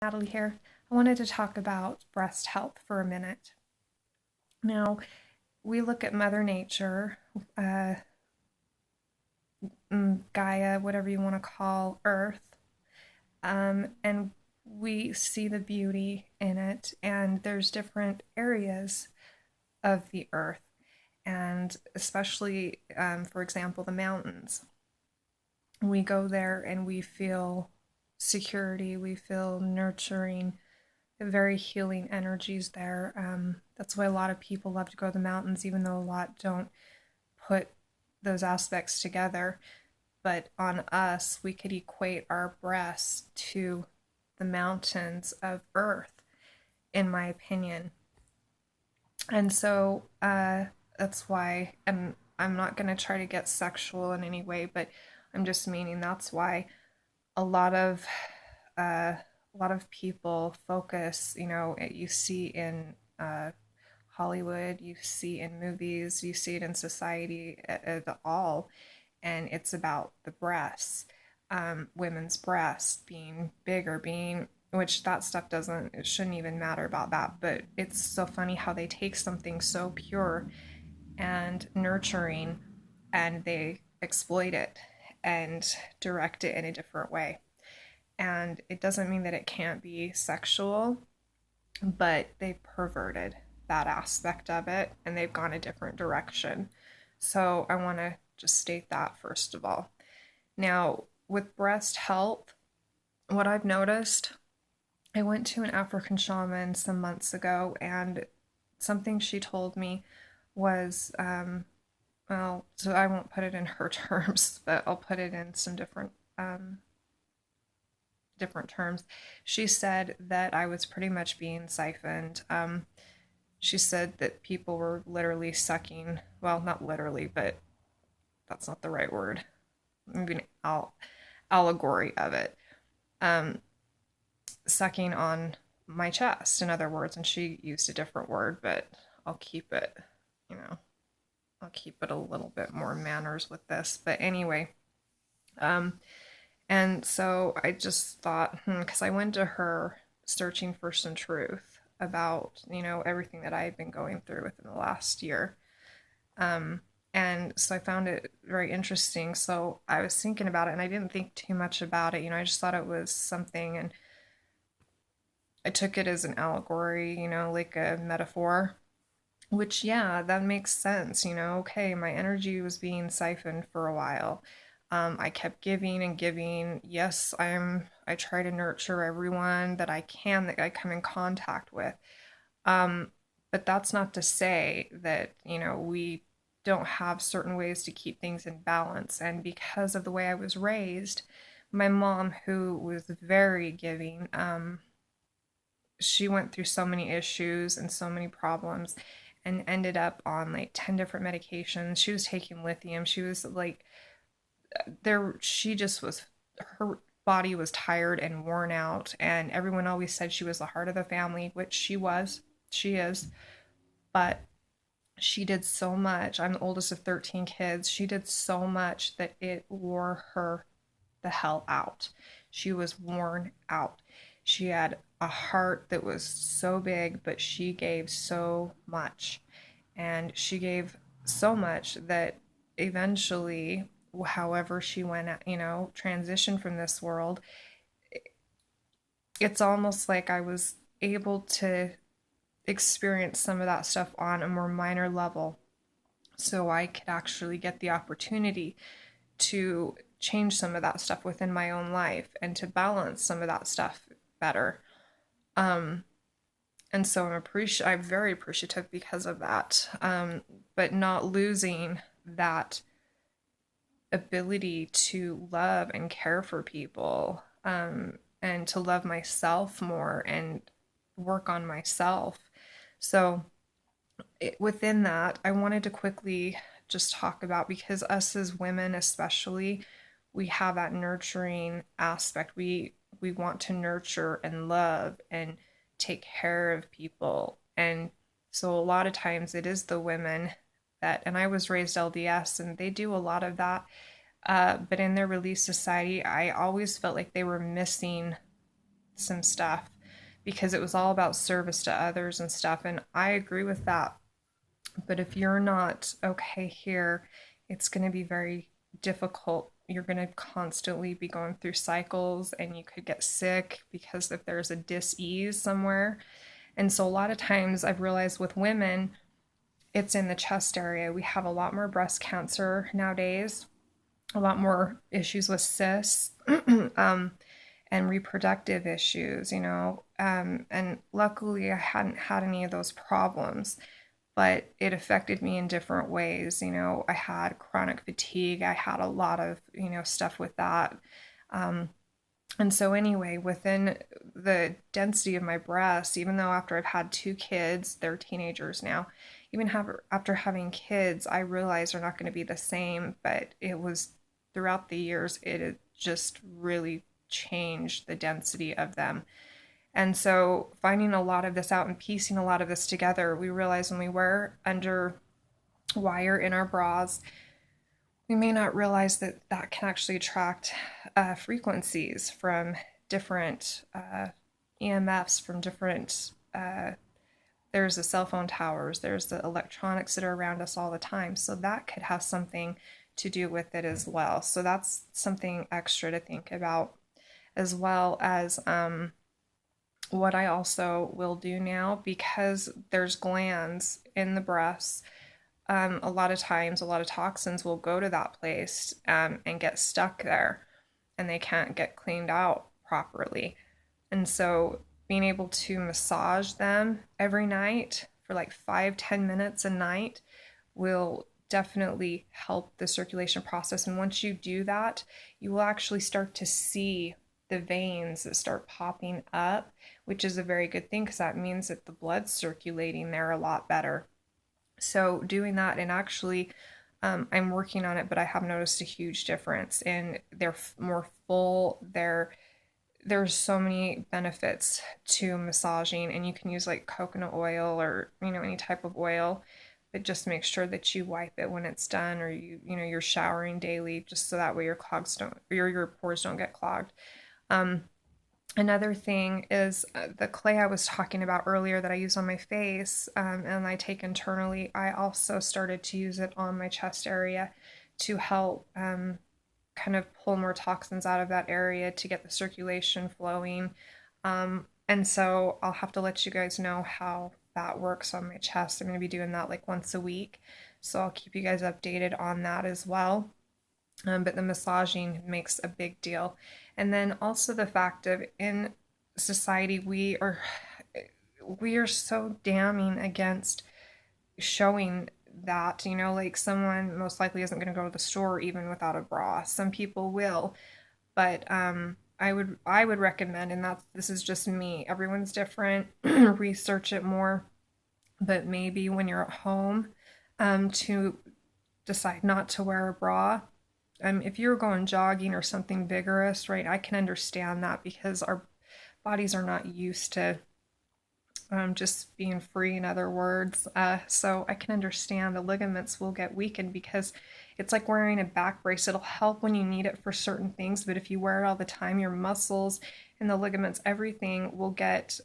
Natalie here. I wanted to talk about breast health for a minute. Now, we look at Mother Nature, uh, Gaia, whatever you want to call Earth, and we see the beauty in it. And there's different areas of the Earth, and especially, for example, the mountains. We go there and we feel security, we feel nurturing, very healing energies there. That's why a lot of people love to go to the mountains, even though a lot don't put those aspects together. But on us, we could equate our breasts to the mountains of Earth, in my opinion. And so that's why, and I'm not going to try to get sexual in any way, but I'm just meaning that's why a lot of people focus, you see in Hollywood, you see in movies, you see it in society, the all, and it's about the breasts, women's breasts being bigger, being, which that stuff doesn't, it shouldn't even matter about that, but it's so funny how they take something so pure and nurturing and they exploit it and direct it in a different way. And it doesn't mean that it can't be sexual, but they've perverted that aspect of it and they've gone a different direction. So I want to just state that first of all. Now, with breast health, what I've noticed, I went to an African shaman some months ago, and something she told me was, well, so I won't put it in her terms, but I'll put it in some different terms. She said that I was pretty much being siphoned. She said that people were literally sucking, well, not literally, but that's not the right word. Maybe an allegory of it. Um, Sucking on my chest, in other words, and she used a different word, but I'll keep it, you know, I'll keep it a little bit more manners with this. But anyway, um, and so I just thought, because I went to her searching for some truth about, everything that I had been going through within the last year. Um, and so I found it very interesting. So I was thinking about it and I didn't think too much about it. I just thought it was something, and I took it as an allegory, like a metaphor, which, yeah, that makes sense. Okay, my energy was being siphoned for a while. I kept giving and giving. Yes, I try to nurture everyone that I can, that I come in contact with. Um, but that's not to say that, we don't have certain ways to keep things in balance. And because of the way I was raised, my mom, who was very giving, she went through so many issues and so many problems and ended up on like 10 different medications. She was taking lithium. She was like, she just was, her body was tired and worn out. And everyone always said she was the heart of the family, which she is. But she did so much. I'm the oldest of 13 kids. She did so much that it wore her the hell out. She was worn out. She had a heart that was so big, but she gave so much. And she gave so much that eventually, however she went, transitioned from this world, it's almost like I was able to experience some of that stuff on a more minor level so I could actually get the opportunity to change some of that stuff within my own life and to balance some of that stuff better. Um, and so I'm very appreciative because of that. But not losing that ability to love and care for people, and to love myself more and work on myself. So within that, I wanted to quickly just talk about, because us as women especially, we have that nurturing aspect. We want to nurture and love and take care of people. And so a lot of times it is the women that, and I was raised LDS and they do a lot of that. But in their Relief Society, I always felt like they were missing some stuff because it was all about service to others and stuff. And I agree with that. But if you're not okay here, it's going to be very difficult. You're going to constantly be going through cycles and you could get sick because if there's a dis-ease somewhere. And so a lot of times I've realized with women, it's in the chest area. We have a lot more breast cancer nowadays, a lot more issues with cysts and reproductive issues, and luckily I hadn't had any of those problems, but it affected me in different ways. I had chronic fatigue. I had a lot of, stuff with that. And so anyway, within the density of my breasts, even though after I've had two kids, they're teenagers now, after having kids, I realized they're not going to be the same, but it was throughout the years, it had just really changed the density of them. And so finding a lot of this out and piecing a lot of this together, we realize when we wear Underwire in our bras, we may not realize that that can actually attract frequencies from different EMFs, from different, there's the cell phone towers, there's the electronics that are around us all the time. So that could have something to do with it as well. So that's something extra to think about, as well as what I also will do now, because there's glands in the breasts. A lot of times, a lot of toxins will go to that place and get stuck there, and they can't get cleaned out properly. And so being able to massage them every night for like 5-10 minutes a night will definitely help the circulation process. And once you do that, you will actually start to see the veins that start popping up, which is a very good thing because that means that the blood's circulating there a lot better. So doing that, and actually I'm working on it, but I have noticed a huge difference, and they're more full. There's so many benefits to massaging, and you can use like coconut oil or any type of oil, but just make sure that you wipe it when it's done, or you're showering daily, just so that way your pores don't get clogged. Another thing is the clay I was talking about earlier that I use on my face, and I take internally. I also started to use it on my chest area to help kind of pull more toxins out of that area to get the circulation flowing. And so I'll have to let you guys know how that works on my chest. I'm going to be doing that like once a week. So I'll keep you guys updated on that as well. But the massaging makes a big deal. And then also the fact of in society, we are so damning against showing that, like someone most likely isn't going to go to the store even without a bra. Some people will, but I would recommend, and this is just me, everyone's different, research it more, but maybe when you're at home, to decide not to wear a bra. If you're going jogging or something vigorous, right, I can understand that because our bodies are not used to just being free, in other words. So I can understand the ligaments will get weakened because it's like wearing a back brace. It'll help when you need it for certain things, but if you wear it all the time, your muscles and the ligaments, everything will get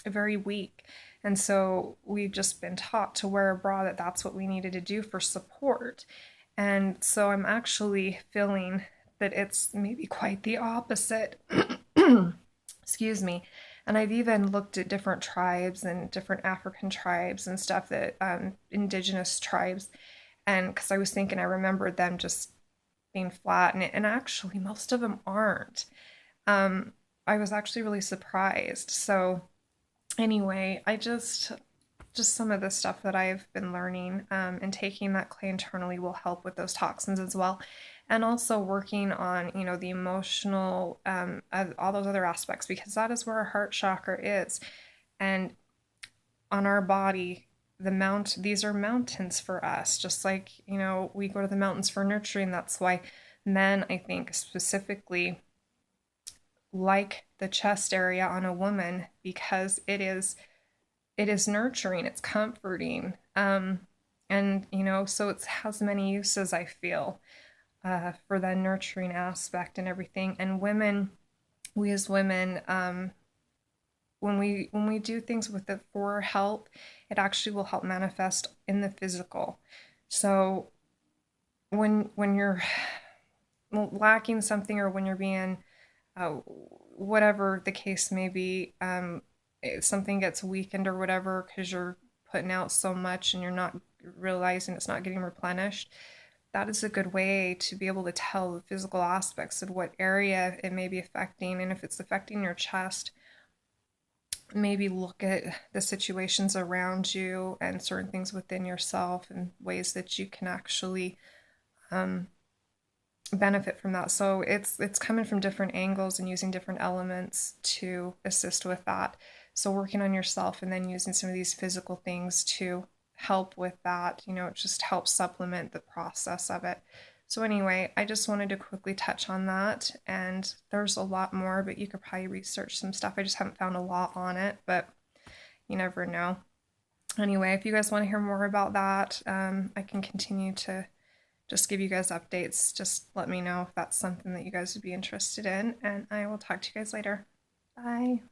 very weak. And so we've just been taught to wear a bra, that's what we needed to do for support. And so I'm actually feeling that it's maybe quite the opposite. Excuse me. And I've even looked at different tribes and different African tribes and stuff, that indigenous tribes. And because I was thinking, I remembered them just being flat, and actually most of them aren't. I was actually really surprised. So anyway, I just some of the stuff that I've been learning, and taking that clay internally will help with those toxins as well. And also working on, the emotional, all those other aspects, because that is where our heart chakra is. And on our body, these are mountains for us, just like, we go to the mountains for nurturing. That's why men, I think, specifically like the chest area on a woman, because it is nurturing, it's comforting, and so it has many uses, I feel, for the nurturing aspect and everything. And women, we as women, when we do things with it for help, it actually will help manifest in the physical. So when you're lacking something, or when you're being whatever the case may be, something gets weakened or whatever because you're putting out so much and you're not realizing it's not getting replenished, that is a good way to be able to tell the physical aspects of what area it may be affecting. And if it's affecting your chest, maybe look at the situations around you and certain things within yourself and ways that you can actually benefit from that. So it's coming from different angles and using different elements to assist with that. So working on yourself and then using some of these physical things to help with that, it just helps supplement the process of it. So anyway, I just wanted to quickly touch on that, and there's a lot more, but you could probably research some stuff. I just haven't found a lot on it, but you never know. Anyway, if you guys want to hear more about that, I can continue to just give you guys updates. Just let me know if that's something that you guys would be interested in, and I will talk to you guys later. Bye.